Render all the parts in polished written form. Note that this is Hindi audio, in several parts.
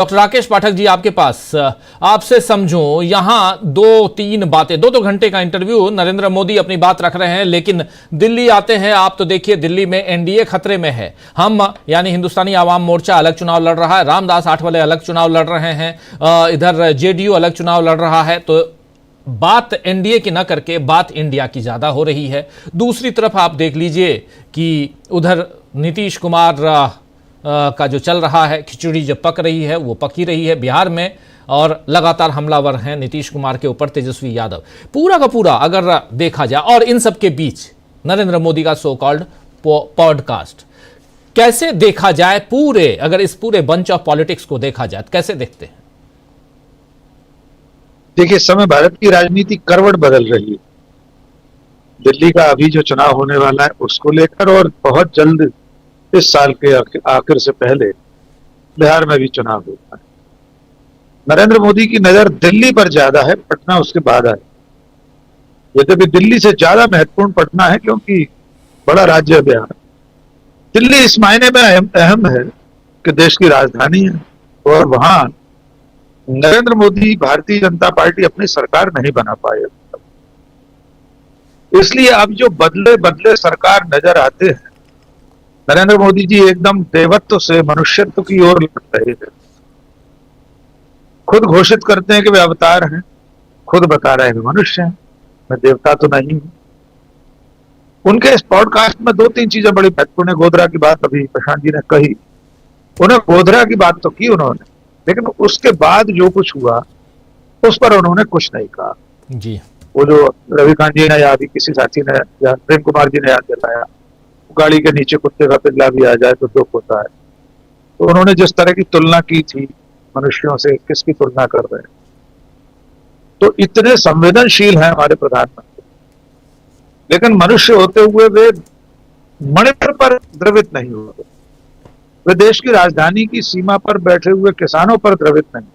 डॉक्टर राकेश पाठक जी आपके पास आपसे समझूं, यहां दो घंटे का इंटरव्यू नरेंद्र मोदी अपनी बात रख रहे हैं, लेकिन दिल्ली आते हैं आप तो देखिए दिल्ली में एनडीए खतरे में है। हम यानी हिंदुस्तानी आवाम मोर्चा अलग चुनाव लड़ रहा है, रामदास आठवले अलग चुनाव लड़ रहे हैं, इधर जेडीयू अलग चुनाव लड़ रहा है। तो बात एनडीए की ना करके बात इंडिया की ज्यादा हो रही है। दूसरी तरफ आप देख लीजिए कि उधर नीतीश कुमार का जो चल रहा है, खिचड़ी जो पक रही है वो पक ही रही है बिहार में, और लगातार हमलावर हैं नीतीश कुमार के ऊपर तेजस्वी यादव। पूरा का पूरा अगर देखा जाए, और इन सब के बीच नरेंद्र मोदी का सो कॉल्ड पॉडकास्ट, कैसे देखा जाए पूरे, अगर इस पूरे बंच ऑफ पॉलिटिक्स को देखा जाए तो कैसे देखते हैं? देखिए, इस समय भारत की राजनीति करवट बदल रही है। दिल्ली का अभी जो चुनाव होने वाला है उसको लेकर, और बहुत जल्द इस साल के आखिर से पहले बिहार में भी चुनाव होता है। नरेंद्र मोदी की नजर दिल्ली पर ज्यादा है, पटना उसके बाद है। यद्यपि दिल्ली से ज्यादा महत्वपूर्ण पटना है, क्योंकि बड़ा राज्य है बिहार। दिल्ली इस मायने में अहम है कि देश की राजधानी है, और वहां नरेंद्र मोदी भारतीय जनता पार्टी अपनी सरकार नहीं बना पाए। इसलिए अब जो बदले बदले सरकार नजर आते हैं, नरेंद्र मोदी जी एकदम देवत्व से मनुष्यत्व की ओर लग रहे हैं। खुद घोषित करते हैं कि वे अवतार हैं, खुद बता रहे हैं कि मनुष्य हैं, मैं देवता तो नहीं हूं। उनके इस पॉडकास्ट में 2-3 चीजें बड़ी महत्वपूर्ण है। गोधरा की बात अभी प्रशांत जी ने कही, उन्हें गोधरा की बात तो की उन्होंने, लेकिन उसके बाद जो कुछ हुआ उस पर उन्होंने कुछ नहीं कहा जी। वो जो रविकांत जी ने या अभी किसी साथी ने या प्रेम कुमार जी ने याद दिलाया, गाड़ी के नीचे कुत्ते का पिल्ला भी आ जाए तो दुख होता है। तो उन्होंने जिस तरह की तुलना की थी मनुष्यों से, किसकी तुलना कर रहे हैं? तो इतने संवेदनशील हैं हमारे प्रधानमंत्री, लेकिन मनुष्य होते हुए वे मणिपुर पर द्रवित नहीं हुए। वे देश की राजधानी की सीमा पर बैठे हुए किसानों पर द्रवित नहीं।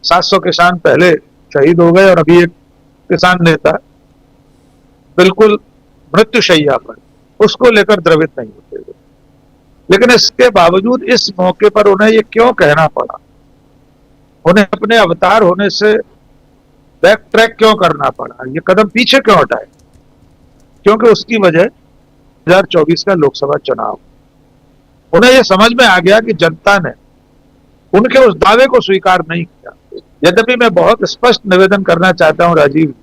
700 किसान पहले शहीद हो गए, और अभी एक किसान नेता बिल्कुल मृत्युशैया पर, उसको लेकर द्रवित नहीं होते हुए। लेकिन इसके बावजूद इस मौके पर उन्हें ये क्यों कहना पड़ा? उन्हें अपने अवतार होने से बैक ट्रैक क्यों करना पड़ा? ये कदम पीछे क्यों हटाए? क्योंकि उसकी वजह 2024 का लोकसभा चुनाव। उन्हें यह समझ में आ गया कि जनता ने उनके उस दावे को स्वीकार नहीं किया। यद्यपि मैं बहुत स्पष्ट निवेदन करना चाहता हूं राजीव,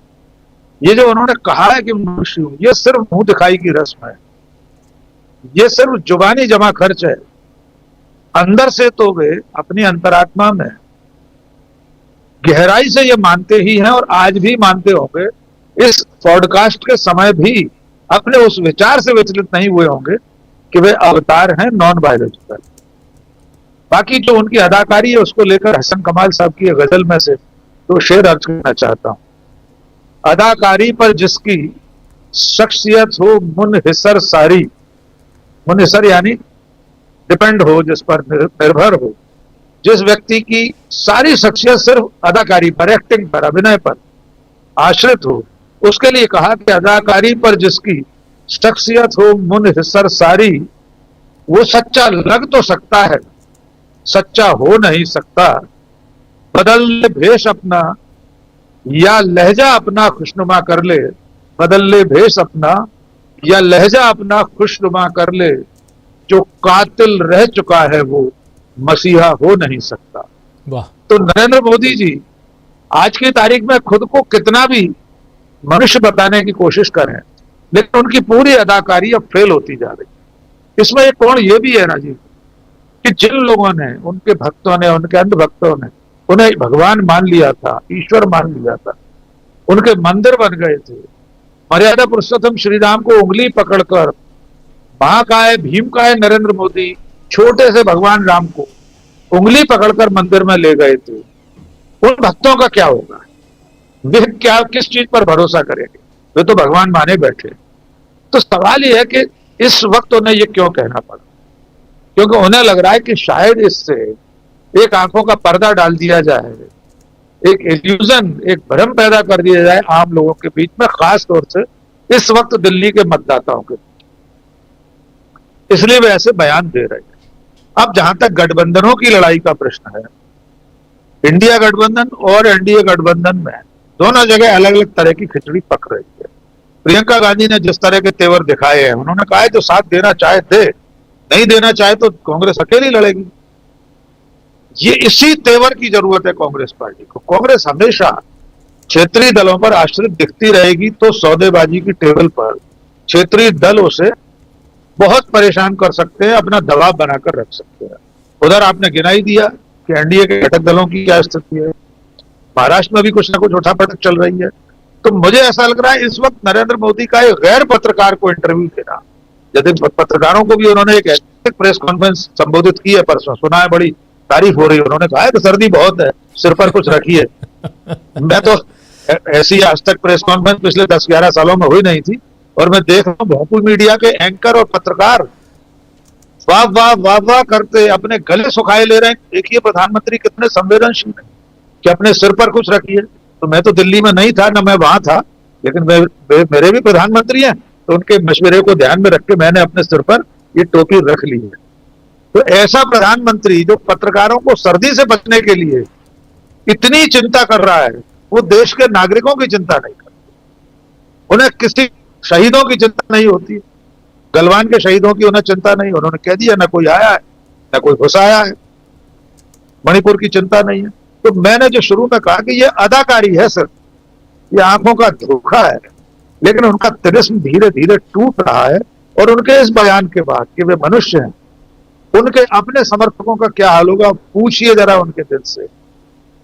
ये जो उन्होंने कहा है कि मनुष्य हूं, ये सिर्फ मुंह दिखाई की रस्म है, ये सिर्फ जुबानी जमा खर्च है। अंदर से तो वे अपनी अंतरात्मा में गहराई से ये मानते ही हैं, और आज भी मानते होंगे। इस पॉडकास्ट के समय भी अपने उस विचार से विचलित नहीं हुए होंगे कि वे अवतार हैं, नॉन बायोलॉजिकल। बाकी जो उनकी अदाकारी है उसको लेकर हसन कमाल साहब की गजल में से 2 शेर अर्ज करना चाहता हूं। अदाकारी पर जिसकी शख्सियत हो मुनहिसर सारी, मुनहिसर यानी डिपेंड हो, जिस पर निर्भर हो, जिस व्यक्ति की सारी शख्सियत सिर्फ अदाकारी पर, एक्टिंग पर, अभिनय पर आश्रित हो, उसके लिए कहा कि अदाकारी पर जिसकी शख्सियत हो मुनहिसर सारी, वो सच्चा लग तो सकता है, सच्चा हो नहीं सकता। बदल ले भेष अपना या लहजा अपना खुशनुमा कर ले, बदल ले भेष अपना या लहजा अपना खुशनुमा कर ले, जो कातिल रह चुका है वो मसीहा हो नहीं सकता। वाह। तो नरेंद्र मोदी जी आज की तारीख में खुद को कितना भी मनुष्य बताने की कोशिश करें, लेकिन उनकी पूरी अदाकारी अब फेल होती जा रही। इसमें एक कोण ये भी है राजीव कि जिन लोगों ने, उनके भक्तों ने, उनके अंध भक्तों ने उन्हें भगवान मान लिया था, ईश्वर मान लिया था, उनके मंदिर बन गए थे, मर्यादा पुरुषोत्तम श्री राम को उंगली पकड़कर महाकाय भीम का है नरेंद्र मोदी छोटे से भगवान राम को उंगली पकड़कर मंदिर में ले गए थे, उन भक्तों का क्या होगा? वे क्या, किस चीज पर भरोसा करेंगे? वे तो भगवान माने बैठे। तो सवाल यह है कि इस वक्त उन्हें यह क्यों कहना पड़ा? क्योंकि उन्हें लग रहा है कि शायद इससे एक आंखों का पर्दा डाल दिया जाए, एक इल्यूजन, एक भ्रम पैदा कर दिया जाए आम लोगों के बीच में, खास तौर से इस वक्त दिल्ली के मतदाताओं के। इसलिए वे ऐसे बयान दे रहे हैं। अब जहां तक गठबंधनों की लड़ाई का प्रश्न है, इंडिया गठबंधन और एनडीए गठबंधन में दोनों जगह अलग अलग तरह की खिचड़ी पक रही है। प्रियंका गांधी ने जिस तरह के तेवर दिखाए हैं, उन्होंने कहा है जो साथ देना चाहे दे, नहीं देना चाहे तो कांग्रेस अकेली लड़ेगी। ये इसी तेवर की जरूरत है कांग्रेस पार्टी को। कांग्रेस हमेशा क्षेत्रीय दलों पर आश्रित दिखती रहेगी तो सौदेबाजी की टेबल पर क्षेत्रीय दल उसे बहुत परेशान कर सकते हैं, अपना दबाव बनाकर रख सकते हैं। उधर आपने गिनाई दिया कि एनडीए के घटक दलों की क्या स्थिति है। महाराष्ट्र में भी कुछ ना कुछ उठापटक चल रही है। तो मुझे ऐसा लग रहा है इस वक्त नरेंद्र मोदी का एक गैर पत्रकार को इंटरव्यू देना, यदि पत्रकारों को भी उन्होंने एक ऐसी प्रेस कॉन्फ्रेंस संबोधित की है, परसों सुना है, बड़ी तारीफ हो रही है। उन्होंने कहा है कि सर्दी बहुत है, सिर पर कुछ रखिए। मैं तो ऐसी आज तक प्रेस कॉन्फ्रेंस पिछले 10-11 सालों में हुई नहीं थी, और मैं देख रहा हूँ भोजपुर मीडिया के एंकर और पत्रकार वाह वाह वाह वाह करते अपने गले सुखाए ले रहे हैं। देखिए प्रधानमंत्री कितने संवेदनशील है कि अपने सिर पर कुछ रखिए। तो मैं तो दिल्ली में नहीं था, ना मैं वहां था, लेकिन मेरे भी प्रधानमंत्री हैं, तो उनके मशवरे को ध्यान में रख के मैंने अपने सिर पर ये टोपी रख ली है। तो ऐसा प्रधानमंत्री जो पत्रकारों को सर्दी से बचने के लिए इतनी चिंता कर रहा है, वो देश के नागरिकों की चिंता नहीं करता। उन्हें किसी शहीदों की चिंता नहीं होती, गलवान के शहीदों की उन्हें चिंता नहीं। उन्होंने कह दिया ना कोई आया है ना कोई घुस आया है, मणिपुर की चिंता नहीं है। तो मैंने जो शुरू में कहा कि ये अदाकारी है सर, ये आंखों का धोखा है, लेकिन उनका तिलिस्म धीरे धीरे टूट रहा है। और उनके इस बयान के बाद कि वे मनुष्य हैं, उनके अपने समर्थकों का क्या हाल होगा पूछिए जरा उनके दिल से।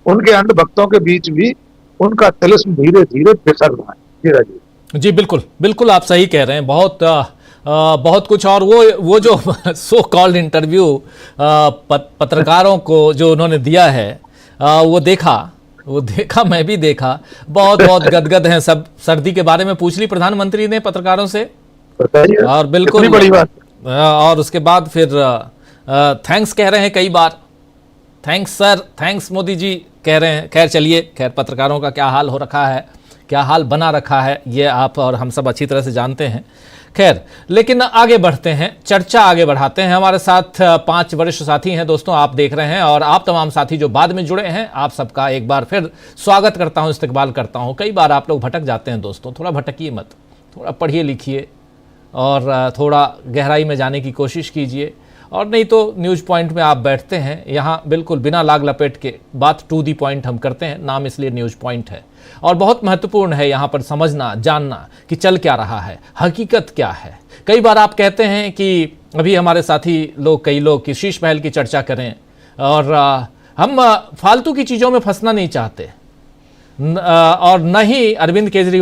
उनके अंध भक्तों के बीच भी उनका तिलिस्म धीरे धीरे बिखर रहा है। जी राजीव जी, बिल्कुल बिल्कुल आप सही कह रहे हैं। बहुत कुछ। और वो जो सो कॉल्ड इंटरव्यू पत्रकारों को जो उन्होंने दिया है, वो देखा मैं भी देखा। बहुत गदगद हैं सब। सर्दी के बारे में पूछ ली प्रधानमंत्री ने पत्रकारों से, और बिल्कुल बड़ी बात। और उसके बाद फिर थैंक्स कह रहे हैं कई बार, thanks sir, thanks Modi ji कह रहे हैं। खैर चलिए, खैर पत्रकारों का क्या हाल हो रखा है, क्या हाल बना रखा है, ये आप और हम सब अच्छी तरह से जानते हैं। खैर, लेकिन आगे बढ़ते हैं, चर्चा आगे बढ़ाते हैं। हमारे साथ 5 वरिष्ठ साथी हैं दोस्तों, आप देख रहे हैं, और आप तमाम साथी जो बाद में जुड़े हैं, आप सबका एक बार फिर स्वागत करता हूं, इस्तकबाल करता हूं। कई बार आप लोग भटक जाते हैं दोस्तों, थोड़ा भटकिए मत, थोड़ा पढ़िए लिखिए और थोड़ा गहराई में जाने की कोशिश कीजिए। और नहीं तो न्यूज़ पॉइंट में आप बैठते हैं, यहाँ बिल्कुल बिना लाग लपेट के बात टू दी पॉइंट हम करते हैं, नाम इसलिए न्यूज़ पॉइंट है। और बहुत महत्वपूर्ण है यहाँ पर समझना, जानना कि चल क्या रहा है, हकीकत क्या है। कई बार आप कहते हैं कि अभी हमारे साथी लोग, कई लोग कि शीश महल की चर्चा करें, और हम फालतू की चीज़ों में फंसना नहीं चाहते, और न ही अरविंद केजरीवाल